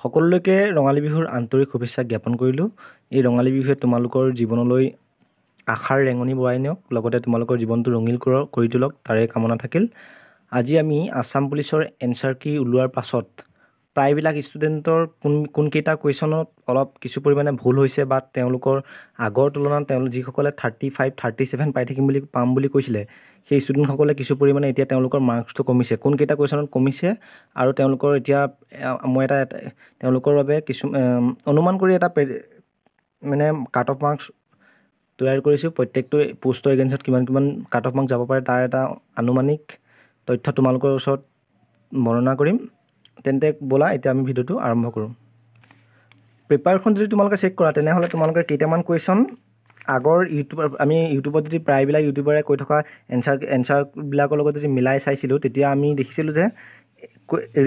সকলোকে ৰঙালী বিহুৰ আন্তৰিক শুভেচ্ছা জ্ঞাপন কৰিলোঁ। এই ৰঙালী বিহুৱে তোমালোকৰ জীৱনলৈ আশাৰ ৰেঙনি বৰাই নিয়ক, লগতে তোমালোকৰ জীৱনটো ৰঙীন কৰি তোলক, তাৰে কামনা থাকিল। আজি আমি আছাম পুলিচৰ এনচাৰ কি ওলোৱাৰ পাছত প্ৰায়বিলাক ষ্টুডেণ্টৰ কোনকেইটা কুৱেশ্যনত অলপ কিছু পৰিমাণে ভুল হৈছে বা তেওঁলোকৰ আগৰ তুলনাত যিসকলে 35, 37 পাম বুলি কৈছিলে, সেই ষ্টুডেণ্টসকলে কিছু পৰিমাণে এতিয়া তেওঁলোকৰ মাৰ্কছটো কমিছে। কোনকেইটা কুৱেশ্যনত কমিছে আৰু তেওঁলোকৰ এতিয়া মই তেওঁলোকৰ বাবে কিছু অনুমান কৰি এটা মানে কাট অফ মাৰ্কছ তৈয়াৰ কৰিছোঁ। প্ৰত্যেকটো পোষ্টৰ এগেইনষ্টত কিমান কাট অফ মাৰ্কছ যাব পাৰে তাৰ এটা আনুমানিক তথ্য তোমালোকৰ ওচৰত বৰ্ণনা কৰিম। তেন্তে ব'লা এতিয়া আমি ভিডিঅ'টো আৰম্ভ কৰোঁ। পেপাৰখন যদি তোমালোকে চেক কৰা তেনেহ'লে তোমালোকে কেইটামান কুৱেশ্যন আগৰ আমি ইউটিউবত যদি প্ৰায়বিলাক ইউটিউবাৰে কৈ থকা এনচাৰবিলাকৰ লগত যদি মিলাই চাইছিলোঁ, তেতিয়া আমি দেখিছিলোঁ যে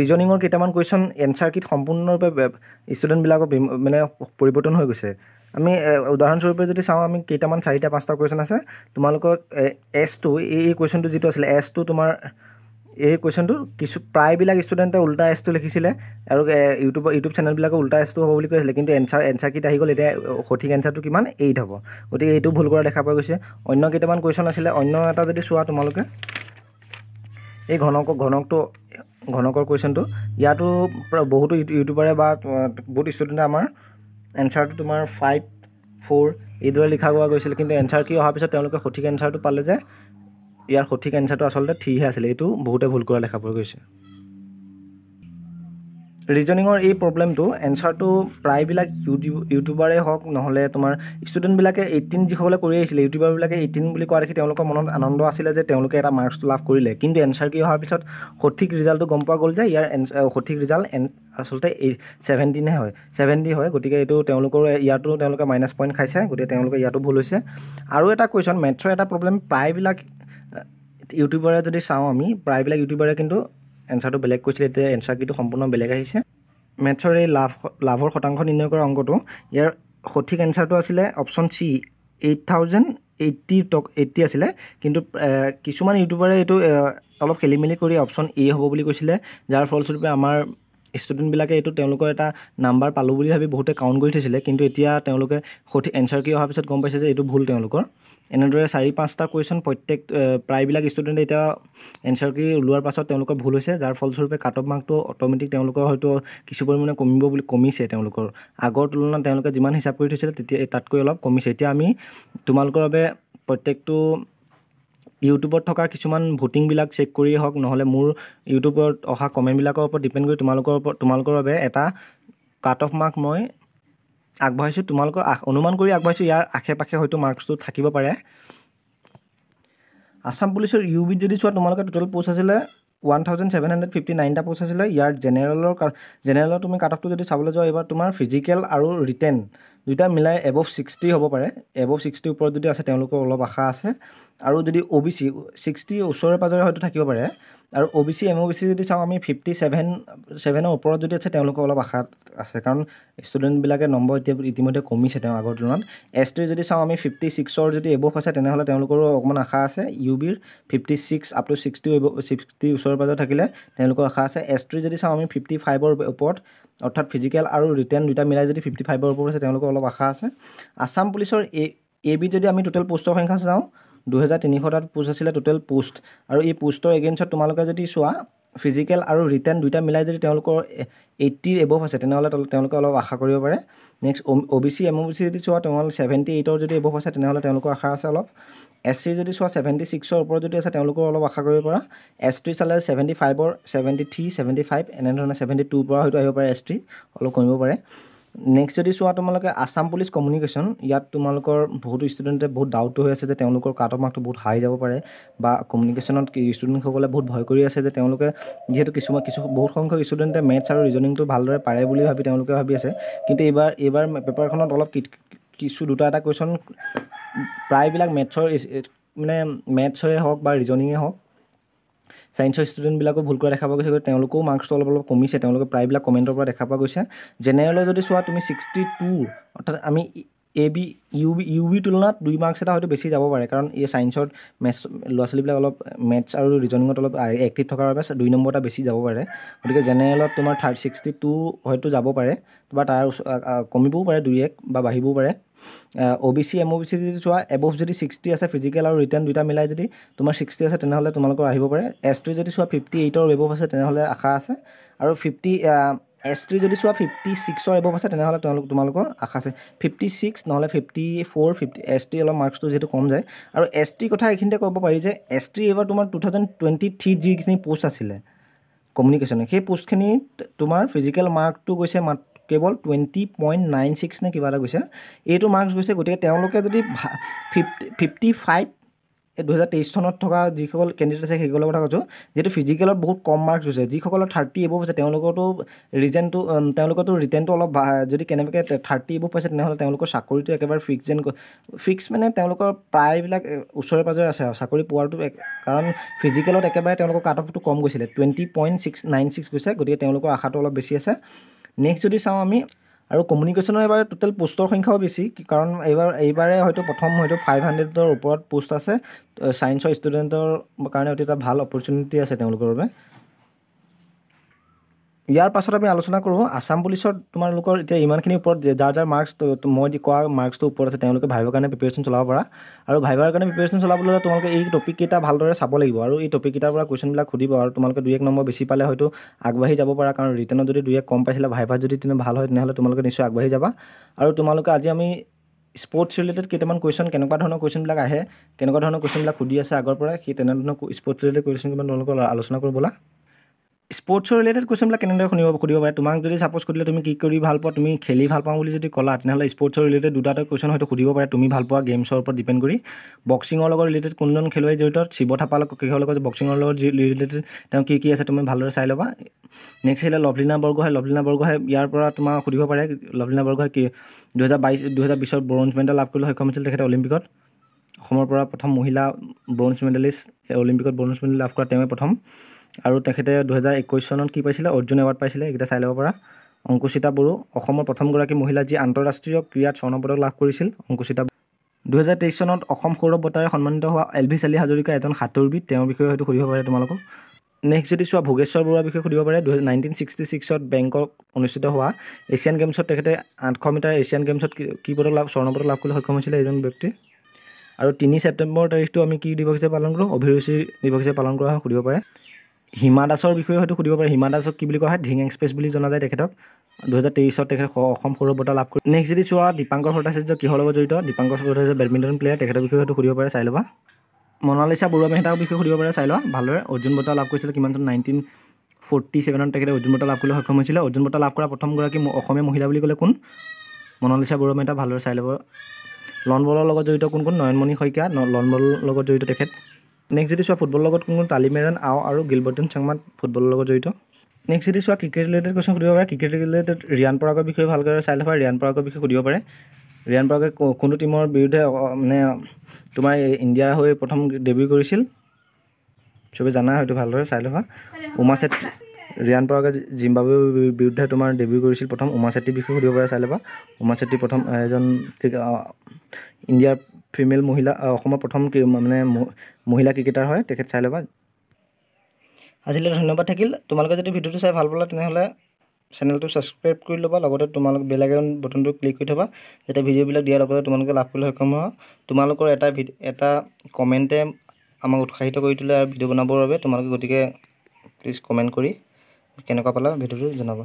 ৰিজনিঙৰ কেইটামান কুৱেশ্যন এনচাৰ কিট সম্পূৰ্ণৰূপে ষ্টুডেণ্টবিলাকৰ মানে পৰিৱৰ্তন হৈ গৈছে। আমি উদাহৰণস্বৰূপে যদি চাওঁ, আমি কেইটামান 4-5টা কুৱেশ্যন আছে। তোমালোকৰ S2 এই কুৱেশ্যনটো যিটো আছিলে S2, তোমাৰ এই কুৱেশ্যনটো কিছু প্ৰায়বিলাক ষ্টুডেণ্টে উল্টা S2 লিখিছিলে আৰু ইউটিউব চেনেলবিলাকে উল্টা S2 হ'ব বুলি কৈছিলে, কিন্তু এনচাৰ কিট আহি গ'ল। এতিয়া সঠিক এনচাৰটো কিমান? 8 হ'ব। গতিকে এইটো ভুল কৰা দেখা পোৱা গৈছে। অন্য কেইটামান কুৱেশ্যন আছিলে, অন্য এটা যদি চোৱা তোমালোকে এই ঘনকৰ কুৱেশ্যনটো, ইয়াতো বহুতো ইউটিউবাৰে বা বহুত ষ্টুডেণ্টে আমাৰ এনচাৰটো তোমাৰ 5, 4 এইদৰে লিখা পোৱা গৈছিল, কিন্তু এনচাৰ কি অহাৰ পিছত তেওঁলোকে সঠিক এনচাৰটো পালে যে ইয়াৰ সঠিক এনচাৰটো আচলতে 3হে আছিলে। এইটো বহুতে ভুল কৰা দেখা পোৱা গৈছে। ৰিজনিঙৰ এই প্ৰব্লেমটো এনচাৰটো প্ৰায়বিলাক ইউটিউবাৰে হওক, নহ'লে তোমাৰ ষ্টুডেণ্টবিলাকে 18 যিসকলে কৰি আহিছিলে, ইউটিউবাৰবিলাকে 18 বুলি কোৱা দেখি তেওঁলোকৰ মনত আনন্দ আছিলে যে তেওঁলোকে এটা মাৰ্কছটো লাভ কৰিলে। কিন্তু এনচাৰ কি অহাৰ পিছত সঠিক ৰিজাল্টটো গম পোৱা গ'ল যে ইয়াৰ সঠিক ৰিজাল্ট আচলতে 70হে হয়, 70 হয়। গতিকে এইটো ইয়াতো তেওঁলোকে মাইনাছ পইণ্ট খাইছে, গতিকে তেওঁলোকে ইয়াতো ভুল হৈছে। আৰু এটা কুৱেশ্যন মেথছৰ এটা প্ৰব্লেম, প্ৰায়বিলাক ইউটিউবাৰে যদি চাওঁ আমি, প্ৰায়বিলাক ইউটিউবাৰে কিন্তু এনচাৰটো বেলেগ কৈছিলে, এতিয়া এনচাৰ কিটো সম্পূৰ্ণ বেলেগ আহিছে। মেথছৰ এই লাভৰ শতাংশ নিৰ্ণয় কৰা অংকটো, ইয়াৰ সঠিক এনচাৰটো আছিলে অপশ্যন চি, 8080 আছিলে। কিন্তু কিছুমান ইউটিউবাৰে এইটো অলপ খেলি মেলি কৰি অপশ্যন এ হ'ব বুলি কৈছিলে, যাৰ ফলস্বৰূপে আমাৰ ষ্টুডেণ্টবিলাকে এইটো তেওঁলোকৰ এটা নাম্বাৰ পালোঁ বুলি ভাবি বহুতে কাউণ্ট কৰি থৈছিলে। কিন্তু এতিয়া তেওঁলোকে সঠিক এনচাৰ কি অহাৰ পিছত গম পাইছে যে এইটো ভুল তেওঁলোকৰ। এনেদৰে 4-5টা কুৱেশ্যন প্ৰায়বিলাক ষ্টুডেণ্টে এতিয়া এনচাৰ কি ওলোৱাৰ পাছত তেওঁলোকৰ ভুল হৈছে, যাৰ ফলস্বৰূপে কাট অফ মাৰ্কটো অট'মেটিক তেওঁলোকৰ হয়তো কিছু পৰিমাণে কমিছে। তেওঁলোকৰ আগৰ তুলনাত তেওঁলোকে যিমান হিচাপ কৰি থৈছিলে তেতিয়া তাতকৈ অলপ কমিছে। এতিয়া আমি তোমালোকৰ বাবে প্ৰত্যেকটো ইউটিউবত থকা কিছুমান ভোটিংবিলাক চেক কৰিয়ে হওক, নহ'লে মোৰ ইউটিউবত অহা কমেণ্টবিলাকৰ ওপৰত ডিপেণ্ড কৰি তোমালোকৰ বাবে এটা কাট অফ মাৰ্ক মই আগবঢ়াইছোঁ। তোমালোকৰ অনুমান কৰি আগবঢ়াইছোঁ, ইয়াৰ আশে পাশে হয়তো মাৰ্কছটো থাকিব পাৰে। আছাম পুলিচৰ UBত যদি চোৱা, তোমালোকে টোটেল পোষ্ট আছিলে 1759টা পোষ্ট আছিলে। ইয়াৰ জেনেৰেলৰ তুমি কাট অফটো যদি চাবলৈ যোৱা, এইবাৰ তোমাৰ ফিজিকেল আৰু ৰিটেন দুইটা মিলাই এবভ 60 হ'ব পাৰে। এবভ 60 ওপৰত যদি আছে তেওঁলোকৰ অলপ আশা আছে। আৰু যদি OBC 60 ওচৰে পাজৰে হয়তো থাকিব পাৰে। আৰু OBC MOBC যদি চাওঁ আমি 57ৰ ওপৰত যদি আছে তেওঁলোকৰ অলপ আশা আছে, কাৰণ ষ্টুডেণ্টবিলাকে নম্বৰ ইতিমধ্যে কমিছে তেওঁ আগৰ তুলনাত। ST যদি চাওঁ আমি 56ৰ যদি এবভ আছে তেনেহ'লে তেওঁলোকৰো অকণমান আশা আছে। UBৰ 56 up to 60 ওচৰে পাজৰে থাকিলে তেওঁলোকৰ আশা আছে। ST যদি চাওঁ আমি 55ৰ ওপৰত, অৰ্থাৎ ফিজিকেল আৰু ৰিটেন দুইটা মিলাই যদি 55ৰ ওপৰত আছে তেওঁলোকৰ অলপ আশা আছে। আছাম পুলিচৰ AB যদি আমি টোটেল পোষ্টৰ সংখ্যা চাওঁ, 2300 পোষ্ট আছিলে টোটেল পোষ্ট। আৰু এই পোষ্টৰ এগেইনষ্টত তোমালোকে যদি চোৱা, ফিজিকেল আৰু ৰিটেন দুইটা মিলাই যদি তেওঁলোকৰ 80ৰ এবভ আছে তেনেহ'লে তেওঁলোকে অলপ আশা কৰিব পাৰে। নেক্সট OBC MOBC যদি চোৱা, তেনেহ'লে 78ৰ যদি এবভ আছে তেনেহ'লে তেওঁলোকৰ আশা আছে অলপ। SC যদি চোৱা 76ৰ ওপৰত যদি আছে তেওঁলোকৰ অলপ আশা কৰিব পৰা। ST চালে 75ৰ 73, 75 এনেধৰণে 72ৰ পৰা হয়তো আহিব পাৰে। ST অলপ কমিব পাৰে। নেক্সট যদি চোৱা তোমালোকে আছাম পুলিচ কমিউনিকেশ্যন, ইয়াত তোমালোকৰ বহুতো ষ্টুডেণ্টে বহুত ডাউট হৈ আছে যে তেওঁলোকৰ কাট অফ মাৰ্কটো বহুত হাই যাব পাৰে, বা কমিউনিকেশ্যনত ষ্টুডেণ্টসকলে বহুত ভয় কৰি আছে যে তেওঁলোকে যিহেতু বহুত সংখ্যক ষ্টুডেণ্টে মেথছ আৰু ৰিজনিংটো ভালদৰে পাৰে বুলি তেওঁলোকে ভাবি আছে। কিন্তু এইবাৰ পেপাৰখনত অলপ এটা কুৱেশ্যন প্ৰায়বিলাক মেথছৰে হওক বা ৰিজনিঙে হওক, ছায়েন্সৰ ষ্টুডেণ্টবিলাকো ভুল কৰা দেখা পোৱা গৈছে। তেওঁলোকেও মাৰ্কছটো অলপ কমিছে, তেওঁলোকে প্ৰায়বিলাক কমেণ্টৰ পৰা দেখা পোৱা গৈছে। জেনেৰেলৰ যদি চোৱা তুমি 62, অৰ্থাৎ আমি ইউ বি তুলনাত 2 মাৰ্কছ এটা হয়তো বেছি যাব পাৰে, কাৰণ এই ছায়েন্সত মেথছ ল'ৰা ছোৱালীবিলাক অলপ মেথছ আৰু ৰিজনিঙত অলপ এক্টিভ থকাৰ বাবে 2 নম্বৰ এটা বেছি যাব পাৰে। গতিকে জেনেৰেলত তোমাৰ 62 হয়তো যাব পাৰে, বা তাৰ কমিবও পাৰে 2-1 বা বাঢ়িবও পাৰে। OBC MOBC যদি চোৱা, এবভ যদি 60 আছে, ফিজিকেল আৰু ৰিটেন দুটা মিলাই যদি তোমাৰ 60 আছে, তেনেহ'লে তোমালোকৰ আহিব পাৰে। ST যদি চোৱা 58ৰ এবভ আছে, তেনেহ'লে আশা আছে। আৰু ST যদি চোৱা 56ৰ এবভ আছে, তেনেহ'লে তোমালোকৰ আশা আছে। 56 নহ'লে 54, 50 ST অলপ মাৰ্কছটো যিহেতু কম যায়। আৰু ST কথা এইখিনিতে ক'ব পাৰি যে ST এইবাৰ তোমাৰ 2023 যিখিনি পোষ্ট আছিলে কমিউনিকেশ্যনে, সেই পোষ্টখিনিত তোমাৰ ফিজিকেল মাৰ্কটো গৈছে কেৱল 20.96 নে কিবা এটা গৈছে, এইটো মাৰ্কছ গৈছে। গতিকে তেওঁলোকে যদি 55 2023 চনত থকা যিসকল কেণ্ডিডেট আছে সেইসকলৰ কথা কৈছোঁ, যিহেতু ফিজিকেলত বহুত কম মাৰ্কছ হৈছে, যিসকলৰ 30 এবভ আছে তেওঁলোকৰতো ৰিটেনটো অলপ যদি কেনেবাকৈ 30 এবভ পাইছে, তেনেহ'লে তেওঁলোকৰ চাকৰিটো একেবাৰে ফিক্স মানে তেওঁলোকৰ প্ৰায়বিলাক ওচৰে পাজৰে আছে আৰু চাকৰি পোৱাটো, কাৰণ ফিজিকেলত একেবাৰে তেওঁলোকৰ কাট অফটো কম গৈছিলে, 20.96 গৈছে। গতিকে তেওঁলোকৰ আশাটো অলপ বেছি আছে। নেক্সট যদি চাওঁ আমি, আৰু কমিউনিকেশ্যনৰ এবাৰ টোটেল পোষ্টৰ সংখ্যাও বেছি, কাৰণ এইবাৰে হয়তো প্ৰথম 500ৰ ওপৰত পোষ্ট আছে। ছায়েন্সৰ ষ্টুডেণ্টৰ কাৰণে অতি এটা ভাল অপৰচুনিটি আছে তেওঁলোকৰ বাবে। ইয়াৰ পাছত আমি আলোচনা কৰোঁ আছাম পুলিচত তোমালোকৰ এতিয়া ইমানখিনি ওপৰত যাৰ মাৰ্কছ মই কোৱা মাৰ্কছটো ওপৰত আছে, তেওঁলোকে ভাইভাৰ কাৰণে প্ৰিপেৰেশ্যন চলাব পাৰা। আৰু ভাইভাৰ কাৰণে প্ৰিপেৰেশ্যন চলাবলৈ হ'লে তোমালোকে এই টপিককেইটা ভালদৰে চাব লাগিব, আৰু এই টপিককেইটাৰ পৰা কুৱেশ্যনবিলাক সুধিব, আৰু তোমালোকে 2-1 নম্বৰ বেছি পালে হয়তো আগবাঢ়ি যাব পাৰা, কাৰণ ৰিটেনত যদি 2-1 কম পাইছিলে, ভাইভাত যদি ভাল হয়, তেনেহ'লে তোমালোকে নিশ্চয় আগবাঢ়ি যাবা। আৰু তোমালোকে আজি আমি স্পৰ্টছ ৰিলেটেড কেইটামান কুৱেশ্যন, কেনেকুৱা ধৰণৰ কুৱেশ্যনবিলাক আহে, কেনেকুৱা ধৰণৰ কুৱেশ্যনবিলাক সুধি আছে আগৰ পৰা, সেই তেনেধৰণৰ স্পৰ্টছ ৰিলেটেড কুৱেশ্যন কিমান তোমালোকৰ আলোচনা কৰোঁ ব'লা। স্পৰ্টছৰ ৰিলেটেড কুৱেশ্যনবিলাক কেনেদৰে সুধিব পাৰে, তোমাক যদি ছাপ'জ সুধিলে তুমি কি কৰি ভাল পোৱা, তুমি খেলি ভাল পাওঁ বুলি যদি ক'লা, তেনেহ'লে স্পৰ্টছৰ ৰিলেটেড 2টা কুৱেশ্যন হয়তো সুধিব পাৰে, তুমি ভাল পোৱা গেমছৰ ওপৰত ডিপেণ্ড কৰি। বক্সিঙৰ লগত ৰিলেটেড কোনজন খেলুৱৈ জড়িত, শিৱ থাপাৰ কিহৰ লগত, বক্সিঙৰ লগত ৰিলেটেড তেওঁ কি আছে তুমি ভালদৰে চাই ল'বা। নেক্সট আহিলে লভলীনা বৰগোহাঁই, ইয়াৰ পৰা তোমাৰ সুধিব পাৰে লভলীনা বৰগোহাঁই কি 2020 ব্ৰঞ্জ মেডেল লাভ কৰিবলৈ সক্ষম হৈছিল তেখেতে অলিম্পিকত। অসমৰ পৰা প্ৰথম মহিলা ব্ৰঞ্জ মেডেলিষ্ট, অলিম্পিকত ব্ৰঞ্জ মেডেল লাভ কৰা তেওঁৱে প্ৰথম। আৰু তেখেতে 2021 চনত কি পাইছিলে, অৰ্জুন এৱাৰ্ড পাইছিলে, এইকেইটা চাই ল'ব পাৰা। অংকুচিতা বড়ো, অসমৰ প্ৰথমগৰাকী মহিলা যি আন্তঃৰাষ্ট্ৰীয় ক্ৰীড়াত স্বৰ্ণ পদক লাভ কৰিছিল, অংকুচিতা। 2023 চনত অসম সৌৰভ বঁটাৰে সন্মানিত হোৱা LV চালি হাজৰিকা এজন সাঁতোৰবিদ, তেওঁৰ বিষয়ে হয়তো সুধিব পাৰে তোমালোকক। নেক্সট যদি চোৱা ভোগেশ্বৰ বৰুৱাৰ বিষয়ে সুধিব পাৰে। 1966 বেংকক অনুষ্ঠিত হোৱা এছিয়ান গেমছত তেখেতে 800 মিটাৰ এছিয়ান গেমছত কি স্বৰ্ণ পদক লাভ কৰিবলৈ সক্ষম হৈছিলে এইজন ব্যক্তি। আৰু 3 ছেপ্টেম্বৰ তাৰিখটো আমি কি দিৱস হিচাপে পালন কৰোঁ, অভিৰুচি দিৱস হিচাপে পালন কৰা হয়, সুধিব পাৰে। হিমা দাসৰ বিষয়ে হয়তো সুধিব পাৰে। হিমা দাসক কি বুলি কোৱা হয়, ধিং এক্সপ্ৰেছ বুলি জনা যায় তেখেতক। 2023 তেখেতে অসম সৌৰভ বঁটা লাভ কৰি। নেক্সট যদি চোৱা দীপাংকৰ ভট্টাচাৰ্য কিহৰ লগত জড়িত, দীপাংকৰ ভট্টাচাৰ্য বেডমিণ্টন প্লেয়াৰ, তেখেতৰ বিষয়ে হয়তো সুধিব পাৰে, চাই ল'বা। মনালিছা বৰুৱা মেহতাৰ বিষয়ে সুধিব পাৰে, চাই লোৱা ভালদৰে। অৰ্জুন বঁটা লাভ কৰিছিলে কিমান চনত, 1947 তেখেতে অৰ্জুন বঁটা লাভ কৰিবলৈ সক্ষম হৈছিলে। অৰ্জুন বঁটা লাভ কৰা প্ৰথমগৰাকী অসমীয়া মহিলা বুলি ক'লে কোন, মনালিছা বৰুৱা মেহতা, ভালদৰে চাই ল'ব। লন বলৰ লগত জড়িত কোন, নয়নমণি শইকীয়া, লন বলৰ লগত জড়িত তেখেত। নেক্সট যদি চোৱা ফুটবলৰ লগত কোন, তালিমেৰন আও আৰু গিলবৰ্টন চাংমাত ফুটবলৰ লগত জড়িত। নেক্সট যদি চোৱা ক্ৰিকেট ৰিলেটেড কুৱেশ্যন সুধিব পাৰে। ক্ৰিকেট ৰিলেটেড ৰিয়ান পৰাগৰ বিষয়ে ভালদৰে চাই ল'বা। ৰিয়ান পৰাগৰ বিষয়ে সুধিব পাৰে। ৰিয়ান পৰাগে কোনটো টিমৰ বিৰুদ্ধে মানে তোমাৰ ইণ্ডিয়াৰ হৈ প্ৰথম ডেবিউ কৰিছিল, চবেই জানা হয়তো, ভালদৰে চাই ল'বা। উমা চেত্ৰী, ৰিয়ান পৰাগে জিম্বাবুৱেৰ বিৰুদ্ধে তোমাৰ ডেবিউ কৰিছিল প্ৰথম। উমা চেত্ৰীৰ বিষয়ে সুধিব পাৰে, চাই ল'বা। উমা চেত্ৰী প্ৰথম এজন ইণ্ডিয়াৰ ফিমেল মহিলা, অসমৰ প্ৰথম মানে মহিলা ক্ৰিকেটাৰ হয় তেখেত, চাই ল'বা। আজিলৈ ধন্যবাদ থাকিল। তোমালোকে যদি ভিডিঅ'টো চাই ভাল পালা, তেনেহ'লে চেনেলটো ছাবস্ক্ৰাইব কৰি ল'বা, লগতে তোমালোকে বেল আইকন বটনটো ক্লিক কৰি থ'বা, যাতে ভিডিঅ'বিলাক দিয়াৰ লগতে তোমালোকে লাভ কৰিবলৈ সক্ষম হোৱা। তোমালোকৰ এটা কমেণ্টে আমাক উৎসাহিত কৰি তোলে আৰু ভিডিঅ' বনাবৰ বাবে। তোমালোকে গতিকে প্লিজ কমেণ্ট কৰি কেনেকুৱা পালা ভিডিঅ'টো জনাবা।